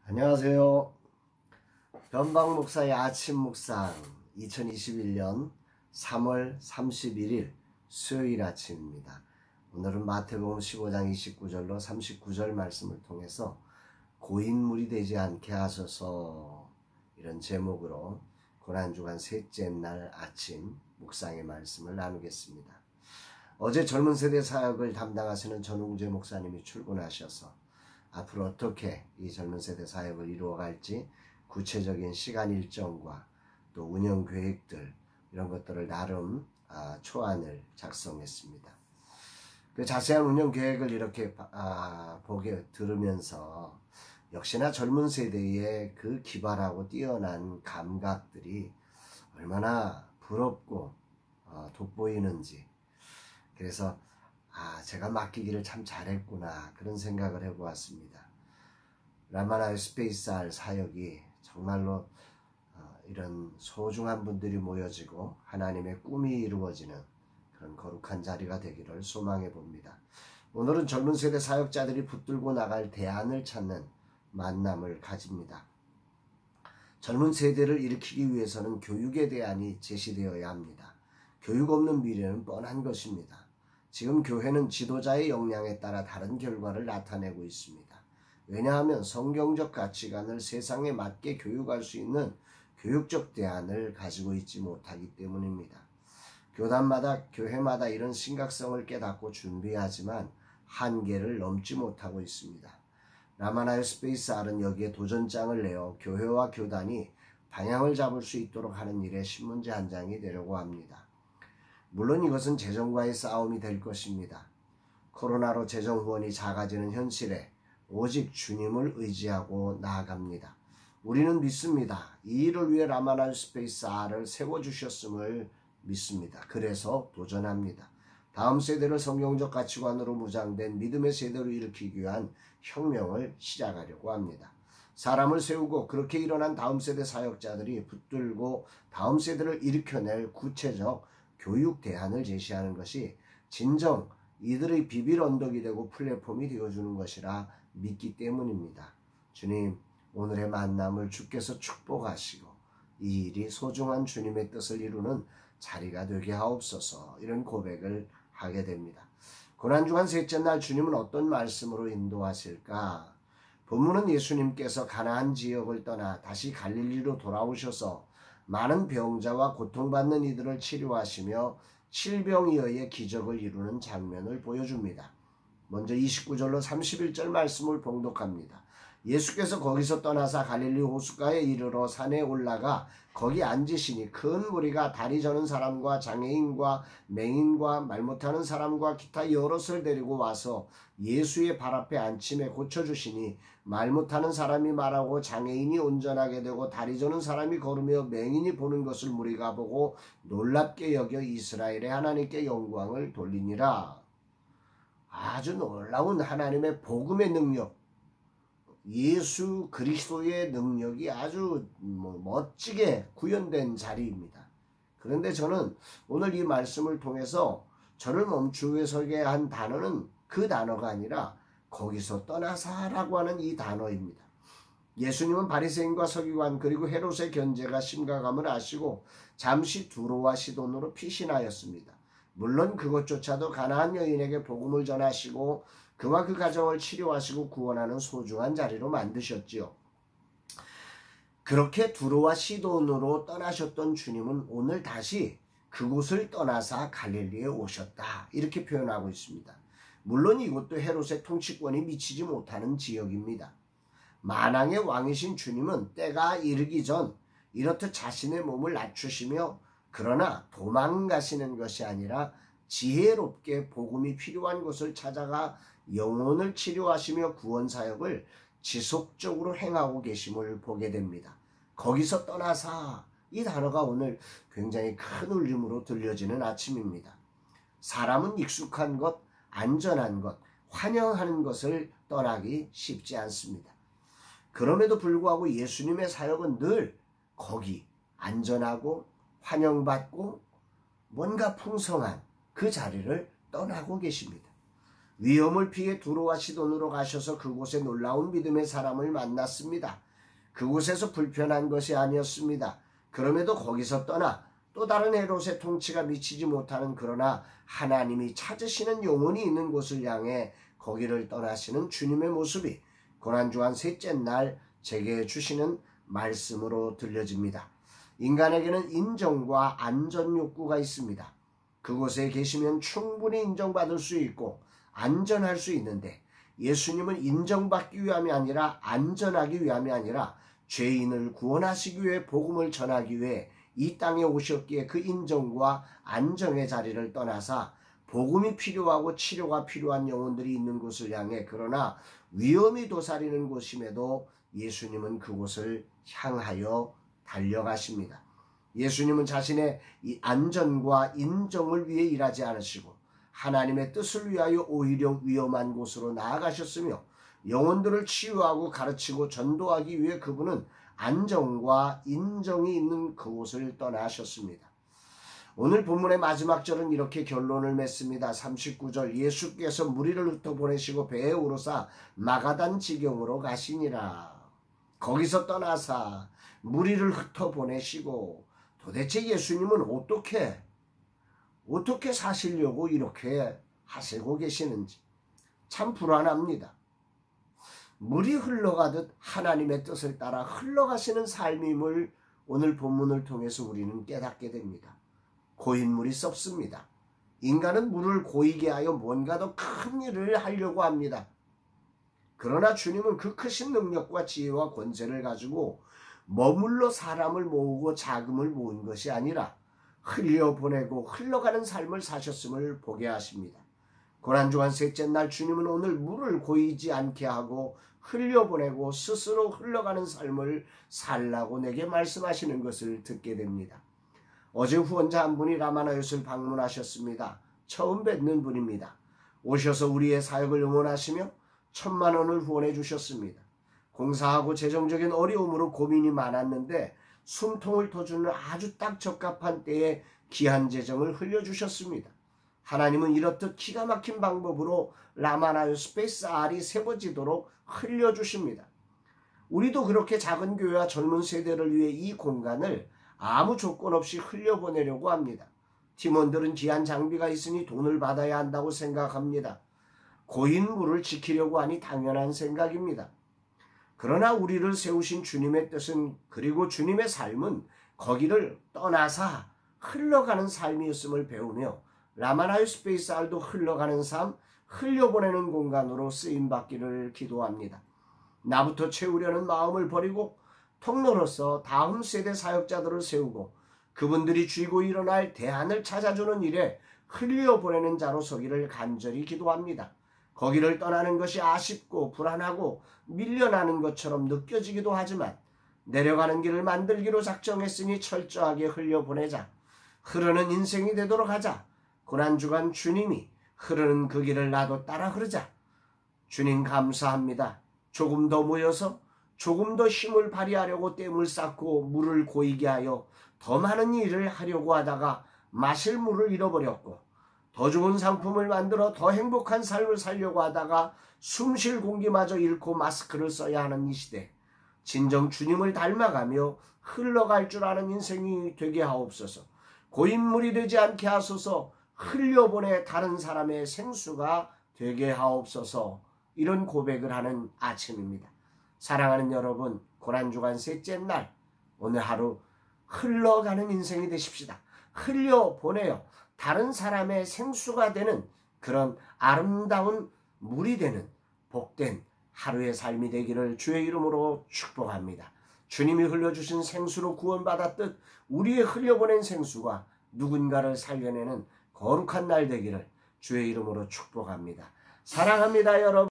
안녕하세요. 변방 목사의 아침 묵상 2021년 3월 31일 수요일 아침입니다. 오늘은 마태복음 15장 29절로 39절 말씀을 통해서 고인물이 되지 않게 하소서, 이런 제목으로 고난주간 셋째 날 아침 묵상의 말씀을 나누겠습니다. 어제 젊은 세대 사역을 담당하시는 전웅재 목사님이 출근하셔서 앞으로 어떻게 이 젊은 세대 사역을 이루어갈지 구체적인 시간 일정과 또 운영 계획들, 이런 것들을 나름 초안을 작성했습니다. 그 자세한 운영 계획을 이렇게 들으면서 역시나 젊은 세대의 그 기발하고 뛰어난 감각들이 얼마나 부럽고 돋보이는지, 그래서 제가 맡기기를 참 잘했구나, 그런 생각을 해보았습니다. 라마나 스페이스 R 사역이 정말로 이런 소중한 분들이 모여지고 하나님의 꿈이 이루어지는 그런 거룩한 자리가 되기를 소망해 봅니다. 오늘은 젊은 세대 사역자들이 붙들고 나갈 대안을 찾는 만남을 가집니다. 젊은 세대를 일으키기 위해서는 교육의 대안이 제시되어야 합니다. 교육 없는 미래는 뻔한 것입니다. 지금 교회는 지도자의 역량에 따라 다른 결과를 나타내고 있습니다. 왜냐하면 성경적 가치관을 세상에 맞게 교육할 수 있는 교육적 대안을 가지고 있지 못하기 때문입니다. 교단마다, 교회마다 이런 심각성을 깨닫고 준비하지만 한계를 넘지 못하고 있습니다. 라마나의 스페이스 R은 여기에 도전장을 내어 교회와 교단이 방향을 잡을 수 있도록 하는 일에 신문지 한 장이 되려고 합니다. 물론 이것은 재정과의 싸움이 될 것입니다. 코로나로 재정 후원이 작아지는 현실에 오직 주님을 의지하고 나아갑니다. 우리는 믿습니다. 이 일을 위해 라마나 스페이스 R을 세워주셨음을 믿습니다. 그래서 도전합니다. 다음 세대를 성경적 가치관으로 무장된 믿음의 세대로 일으키기 위한 혁명을 시작하려고 합니다. 사람을 세우고 그렇게 일어난 다음 세대 사역자들이 붙들고 다음 세대를 일으켜낼 구체적 교육 대안을 제시하는 것이 진정 이들의 비빌 언덕이 되고 플랫폼이 되어주는 것이라 믿기 때문입니다. 주님, 오늘의 만남을 주께서 축복하시고 이 일이 소중한 주님의 뜻을 이루는 자리가 되게 하옵소서, 이런 고백을 하게 됩니다. 고난주간 셋째 날 주님은 어떤 말씀으로 인도하실까? 본문은 예수님께서 가나안 지역을 떠나 다시 갈릴리로 돌아오셔서 많은 병자와 고통받는 이들을 치료하시며 칠병이어의 기적을 이루는 장면을 보여줍니다. 먼저 29절로 31절 말씀을 봉독합니다. 예수께서 거기서 떠나사 갈릴리 호숫가에 이르러 산에 올라가 거기 앉으시니 큰 무리가 다리 저는 사람과 장애인과 맹인과 말 못하는 사람과 기타 여럿을 데리고 와서 예수의 발 앞에 앉힘에 고쳐주시니 말 못하는 사람이 말하고 장애인이 온전하게 되고 다리 저는 사람이 걸으며 맹인이 보는 것을 무리가 보고 놀랍게 여겨 이스라엘의 하나님께 영광을 돌리니라. 아주 놀라운 하나님의 복음의 능력, 예수 그리스도의 능력이 아주 멋지게 구현된 자리입니다. 그런데 저는 오늘 이 말씀을 통해서 저를 멈추게 서게 한 단어는 그 단어가 아니라 거기서 떠나사라고 하는 이 단어입니다. 예수님은 바리새인과 서기관 그리고 헤롯의 견제가 심각함을 아시고 잠시 두로와 시돈으로 피신하였습니다. 물론 그것조차도 가나안 여인에게 복음을 전하시고 그와 그 가정을 치료하시고 구원하는 소중한 자리로 만드셨지요. 그렇게 두로와 시돈으로 떠나셨던 주님은 오늘 다시 그곳을 떠나사 갈릴리에 오셨다, 이렇게 표현하고 있습니다. 물론 이곳도 헤롯의 통치권이 미치지 못하는 지역입니다. 만왕의 왕이신 주님은 때가 이르기 전 이렇듯 자신의 몸을 낮추시며 그러나 도망가시는 것이 아니라 지혜롭게 복음이 필요한 곳을 찾아가 영혼을 치료하시며 구원사역을 지속적으로 행하고 계심을 보게 됩니다. 거기서 떠나사, 이 단어가 오늘 굉장히 큰 울림으로 들려지는 아침입니다. 사람은 익숙한 것, 안전한 것, 환영하는 것을 떠나기 쉽지 않습니다. 그럼에도 불구하고 예수님의 사역은 늘 거기 안전하고 환영받고 뭔가 풍성한 그 자리를 떠나고 계십니다. 위험을 피해 두로와 시돈으로 가셔서 그곳에 놀라운 믿음의 사람을 만났습니다. 그곳에서 불편한 것이 아니었습니다. 그럼에도 거기서 떠나 또 다른 헤롯의 통치가 미치지 못하는, 그러나 하나님이 찾으시는 영혼이 있는 곳을 향해 거기를 떠나시는 주님의 모습이 고난주간 셋째 날 제게 주시는 말씀으로 들려집니다. 인간에게는 인정과 안전 욕구가 있습니다. 그곳에 계시면 충분히 인정받을 수 있고 안전할 수 있는데, 예수님은 인정받기 위함이 아니라 안전하기 위함이 아니라 죄인을 구원하시기 위해 복음을 전하기 위해 이 땅에 오셨기에 그 인정과 안정의 자리를 떠나사 복음이 필요하고 치료가 필요한 영혼들이 있는 곳을 향해, 그러나 위험이 도사리는 곳임에도 예수님은 그곳을 향하여 달려가십니다. 예수님은 자신의 이 안전과 인정을 위해 일하지 않으시고 하나님의 뜻을 위하여 오히려 위험한 곳으로 나아가셨으며, 영혼들을 치유하고 가르치고 전도하기 위해 그분은 안정과 인정이 있는 그곳을 떠나셨습니다. 오늘 본문의 마지막 절은 이렇게 결론을 맺습니다. 39절, 예수께서 무리를 흩어보내시고 배에 오르사 마가단 지경으로 가시니라. 거기서 떠나사 무리를 흩어보내시고, 도대체 예수님은 어떻게 사시려고 이렇게 하시고 계시는지 참 불안합니다. 물이 흘러가듯 하나님의 뜻을 따라 흘러가시는 삶임을 오늘 본문을 통해서 우리는 깨닫게 됩니다. 고인 물이 썩습니다. 인간은 물을 고이게 하여 뭔가 더 큰 일을 하려고 합니다. 그러나 주님은 그 크신 능력과 지혜와 권세를 가지고 머물러 사람을 모으고 자금을 모은 것이 아니라 흘려보내고 흘러가는 삶을 사셨음을 보게 하십니다. 고난주간 셋째 날 주님은 오늘 물을 고이지 않게 하고 흘려보내고 스스로 흘러가는 삶을 살라고 내게 말씀하시는 것을 듣게 됩니다. 어제 후원자 한 분이 라마나요스를 방문하셨습니다. 처음 뵙는 분입니다. 오셔서 우리의 사역을 응원하시며 1,000만 원을 후원해 주셨습니다. 공사하고 재정적인 어려움으로 고민이 많았는데 숨통을 터주는 아주 딱 적합한 때에 귀한 재정을 흘려주셨습니다. 하나님은 이렇듯 기가 막힌 방법으로 라마나요스 베이스알이 세워지도록 흘려주십니다. 우리도 그렇게 작은 교회와 젊은 세대를 위해 이 공간을 아무 조건 없이 흘려보내려고 합니다. 팀원들은 귀한 장비가 있으니 돈을 받아야 한다고 생각합니다. 고인 물을 지키려고 하니 당연한 생각입니다. 그러나 우리를 세우신 주님의 뜻은, 그리고 주님의 삶은 거기를 떠나사 흘러가는 삶이었음을 배우며 라마나요스 베이스알도 흘러가는 삶, 흘려보내는 공간으로 쓰임받기를 기도합니다. 나부터 채우려는 마음을 버리고 통로로서 다음 세대 사역자들을 세우고 그분들이 쥐고 일어날 대안을 찾아주는 일에 흘려보내는 자로 서기를 간절히 기도합니다. 거기를 떠나는 것이 아쉽고 불안하고 밀려나는 것처럼 느껴지기도 하지만 내려가는 길을 만들기로 작정했으니 철저하게 흘려보내자. 흐르는 인생이 되도록 하자. 고난주간 주님이 흐르는 그 길을 나도 따라 흐르자. 주님 감사합니다. 조금 더 모여서 조금 더 힘을 발휘하려고 댐을 쌓고 물을 고이게 하여 더 많은 일을 하려고 하다가 마실 물을 잃어버렸고, 더 좋은 상품을 만들어 더 행복한 삶을 살려고 하다가 숨쉴 공기마저 잃고 마스크를 써야 하는 이 시대, 진정 주님을 닮아가며 흘러갈 줄 아는 인생이 되게 하옵소서. 고인물이 되지 않게 하소서. 흘려보내 다른 사람의 생수가 되게 하옵소서. 이런 고백을 하는 아침입니다. 사랑하는 여러분, 고난주간 셋째 날 오늘 하루 흘러가는 인생이 되십시다. 흘려보내요. 다른 사람의 생수가 되는 그런 아름다운 물이 되는 복된 하루의 삶이 되기를 주의 이름으로 축복합니다. 주님이 흘려주신 생수로 구원받았듯 우리의 흘려보낸 생수가 누군가를 살려내는 거룩한 날 되기를 주의 이름으로 축복합니다. 사랑합니다, 여러분.